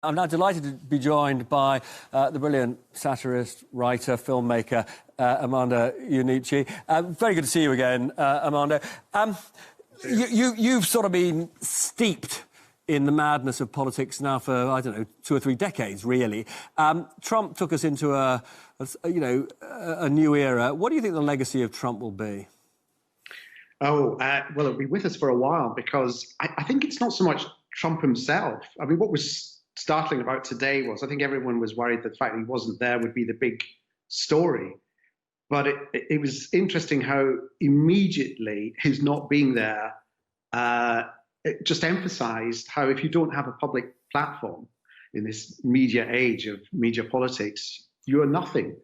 I'm now delighted to be joined by the brilliant satirist, writer, filmmaker, Armando Ianucci. Very good to see you again, Armando. You've sort of been steeped in the madness of politics now for, I don't know, 2 or 3 decades, really. Trump took us into a new era. What do you think the legacy of Trump will be? Well, it'll be with us for a while, because I think it's not so much Trump himself. I mean, what was startling about today was I think everyone was worried that the fact that he wasn't there would be the big story. But it was interesting how immediately his not being there it just emphasized how if you don't have a public platform in this media age of media politics, you are nothing.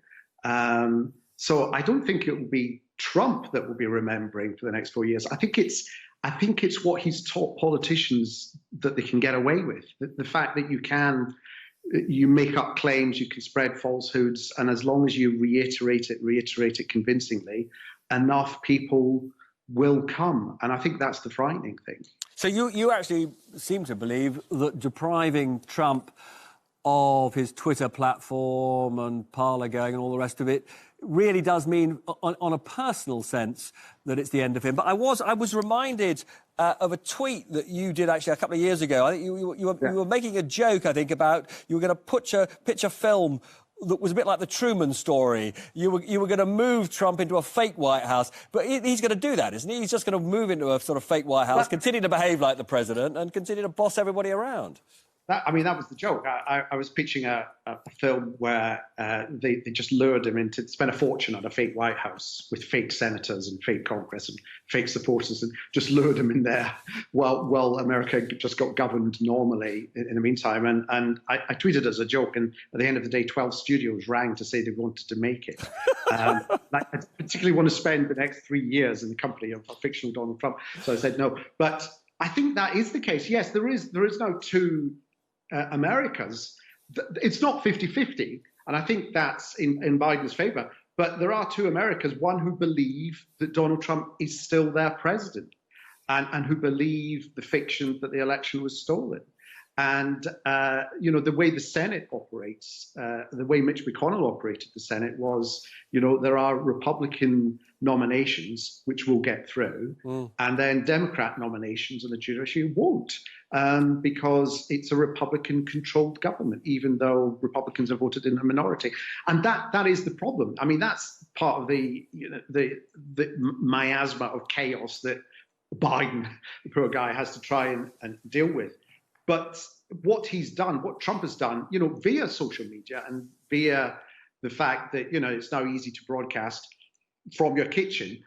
So I don't think it will be Trump that will be remembering for the next 4 years. I think it's what he's taught politicians that they can get away with. The fact that you make up claims, you can spread falsehoods, and as long as you reiterate it convincingly, enough people will come. And I think that's the frightening thing. So you actually seem to believe that depriving Trump of his Twitter platform and parlour going and all the rest of it really does mean, on a personal sense, that it's the end of him. But I was reminded of a tweet that you did actually a couple of years ago. I think you were making a joke, I think, about you were going to pitch a film that was a bit like the Truman story. You were going to move Trump into a fake White House, but he's going to do that, isn't he? He's just going to move into a sort of fake White House, continue to behave like the president, and continue to boss everybody around. That was the joke. I was pitching a film where they just lured him into spend a fortune on a fake White House with fake senators and fake Congress and fake supporters, and just lured him in there while America just got governed normally in the meantime. And I tweeted as a joke, and at the end of the day, 12 studios rang to say they wanted to make it. I particularly want to spend the next 3 years in the company of a fictional Donald Trump. So I said no. But I think that is the case. Yes, there is no two Americas. It's not 50-50, and I think that's in Biden's favor. But there are two Americas, one who believe that Donald Trump is still their president, and who believe the fiction that the election was stolen. And, the way the Senate operates, the way Mitch McConnell operated the Senate was, there are Republican nominations, which will get through, and then Democrat nominations, and the judiciary won't, because it's a Republican-controlled government, even though Republicans have voted in a minority. And that is the problem. I mean, that's part of the miasma of chaos that Biden, the poor guy, has to try and deal with. But what he's done, what Trump has done, via social media and via the fact that, it's now easy to broadcast from your kitchen,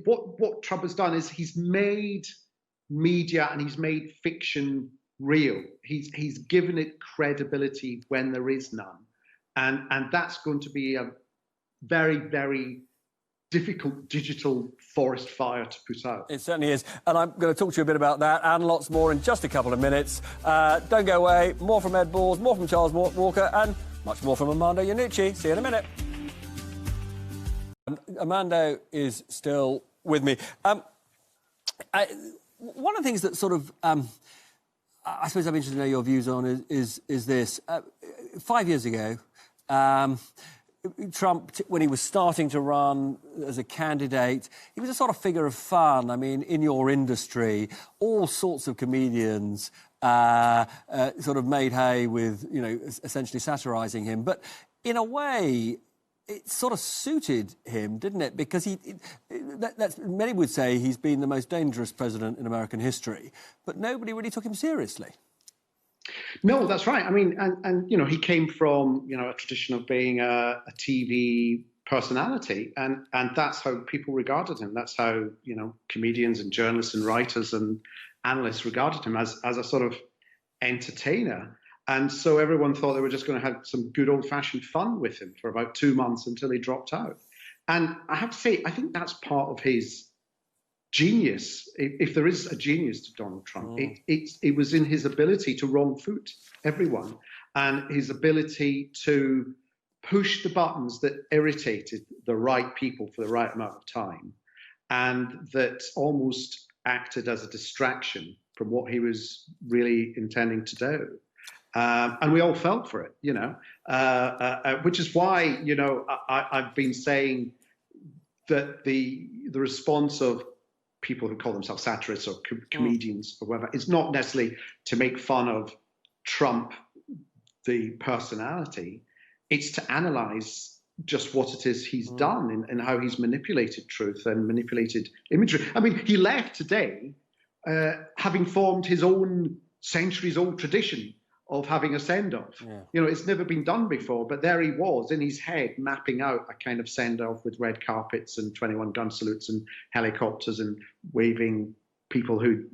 what Trump has done is he's made media and he's made fiction real. He's given it credibility when there is none. And that's going to be a very, very difficult digital forest fire to put out. It certainly is. And I'm going to talk to you a bit about that and lots more in just a couple of minutes. Don't go away. More from Ed Balls, more from Charles Walker, and much more from Armando Ianucci. See you in a minute. Armando is still with me. One of the things that sort of, I suppose I'm interested to know your views on is this. 5 years ago, Trump, when he was starting to run as a candidate, he was a sort of figure of fun. I mean, in your industry, all sorts of comedians sort of made hay with, essentially satirising him. But in a way, it sort of suited him, didn't it? Because many would say he's been the most dangerous president in American history, but nobody really took him seriously. No, that's right. I mean, and he came from, a tradition of being a TV personality, and that's how people regarded him. That's how, comedians and journalists and writers and analysts regarded him, as a sort of entertainer. And so everyone thought they were just going to have some good old-fashioned fun with him for about 2 months until he dropped out. And I have to say, I think that's part of his genius. If there is a genius to Donald Trump, it was in his ability to wrong foot everyone, and his ability to push the buttons that irritated the right people for the right amount of time, and that almost acted as a distraction from what he was really intending to do. And we all felt for it, which is why, I've been saying that the response of people who call themselves satirists or comedians or whatever is not necessarily to make fun of Trump, the personality. It's to analyze just what it is he's done and how he's manipulated truth and manipulated imagery. I mean, he left today having formed his own centuries-old tradition of having a send-off. Yeah. It's never been done before, but there he was in his head mapping out a kind of send-off with red carpets and 21 gun salutes and helicopters and waving people who'd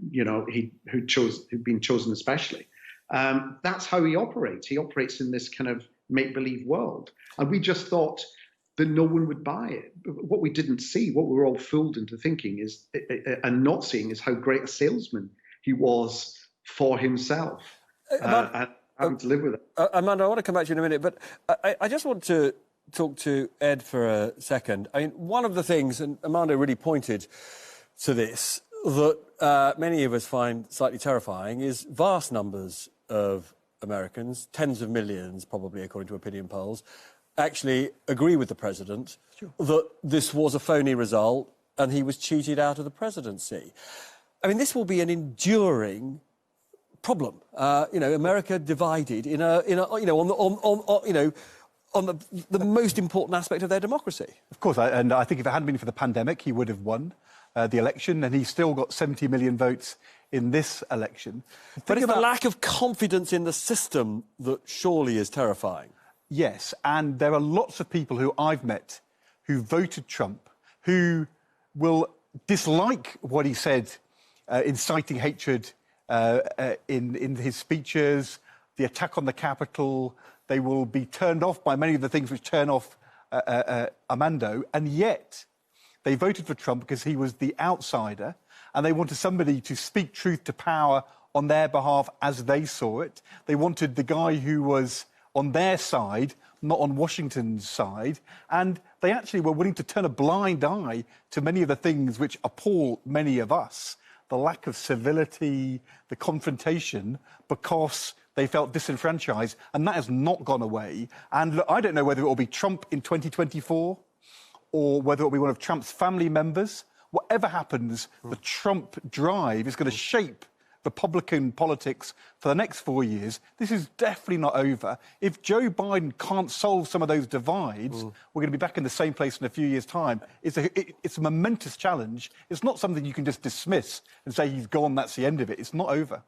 been chosen especially. That's how he operates. He operates in this kind of make-believe world. And we just thought that no one would buy it. What we didn't see, what we were all fooled into thinking is, and not seeing, is how great a salesman he was for himself. And having to live with it. Armando, I want to come back to you in a minute, but I just want to talk to Ed for a second. I mean, one of the things, and Armando really pointed to this, that many of us find slightly terrifying is vast numbers of Americans, tens of millions probably, according to opinion polls, actually agree with the president that this was a phony result and he was cheated out of the presidency. I mean, this will be an enduring problem. America divided on the most important aspect of their democracy. Of course, and I think if it hadn't been for the pandemic, he would have won the election, and he's still got 70 million votes in this election. But it's the lack of confidence in the system that surely is terrifying. Yes, and there are lots of people who I've met who voted Trump who will dislike what he said, inciting hatred in his speeches, the attack on the Capitol. They will be turned off by many of the things which turn off Armando, and yet they voted for Trump because he was the outsider, and they wanted somebody to speak truth to power on their behalf as they saw it. They wanted the guy who was on their side, not on Washington's side, and they actually were willing to turn a blind eye to many of the things which appall many of us, the lack of civility, the confrontation, because they felt disenfranchised, and that has not gone away. And look, I don't know whether it will be Trump in 2024 or whether it will be one of Trump's family members. Whatever happens, the Trump drive is going to shape Republican politics for the next 4 years. This is definitely not over. If Joe Biden can't solve some of those divides, we're going to be back in the same place in a few years' time. It's a momentous challenge. It's not something you can just dismiss and say he's gone, that's the end of it. It's not over.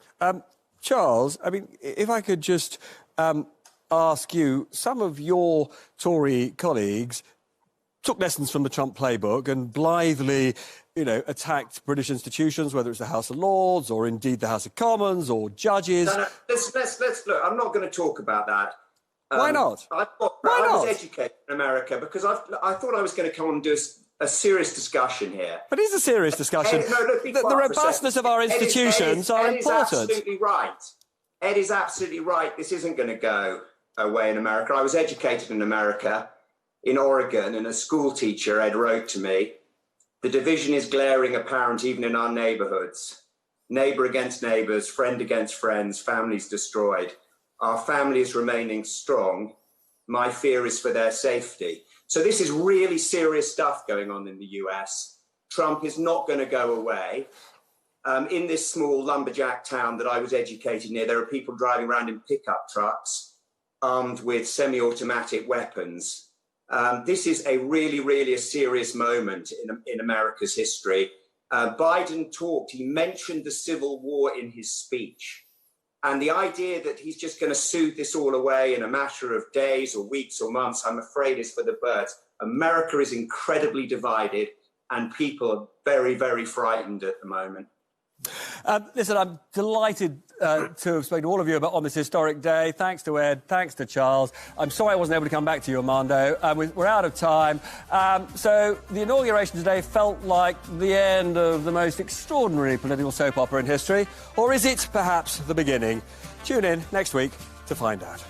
Charles, I mean, if I could just ask you, some of your Tory colleagues took lessons from the Trump playbook and blithely, attacked British institutions, whether it's the House of Lords or indeed the House of Commons or judges. No, let's look. I'm not going to talk about that. Why not? I was educated in America because I thought I was going to come on and do a serious discussion here. But it is a serious discussion. The robustness of our institutions are important. Ed is absolutely right. Ed is absolutely right. This isn't going to go away in America. I was educated in America, in Oregon, and a school teacher, Ed, wrote to me, "The division is glaring apparent even in our neighborhoods. Neighbor against neighbors, friend against friends, families destroyed. Our family is remaining strong. My fear is for their safety." So this is really serious stuff going on in the US. Trump is not going to go away. In this small lumberjack town that I was educated near, there are people driving around in pickup trucks armed with semi-automatic weapons. This is a really a serious moment in America's history. Biden he mentioned the Civil War in his speech. And the idea that he's just going to soothe this all away in a matter of days or weeks or months, I'm afraid is for the birds. America is incredibly divided and people are very frightened at the moment. Listen, I'm delighted to have spoken to all of you on this historic day. Thanks to Ed, thanks to Charles. I'm sorry I wasn't able to come back to you, Armando. We're out of time. So the inauguration today felt like the end of the most extraordinary political soap opera in history. Or is it perhaps the beginning? Tune in next week to find out.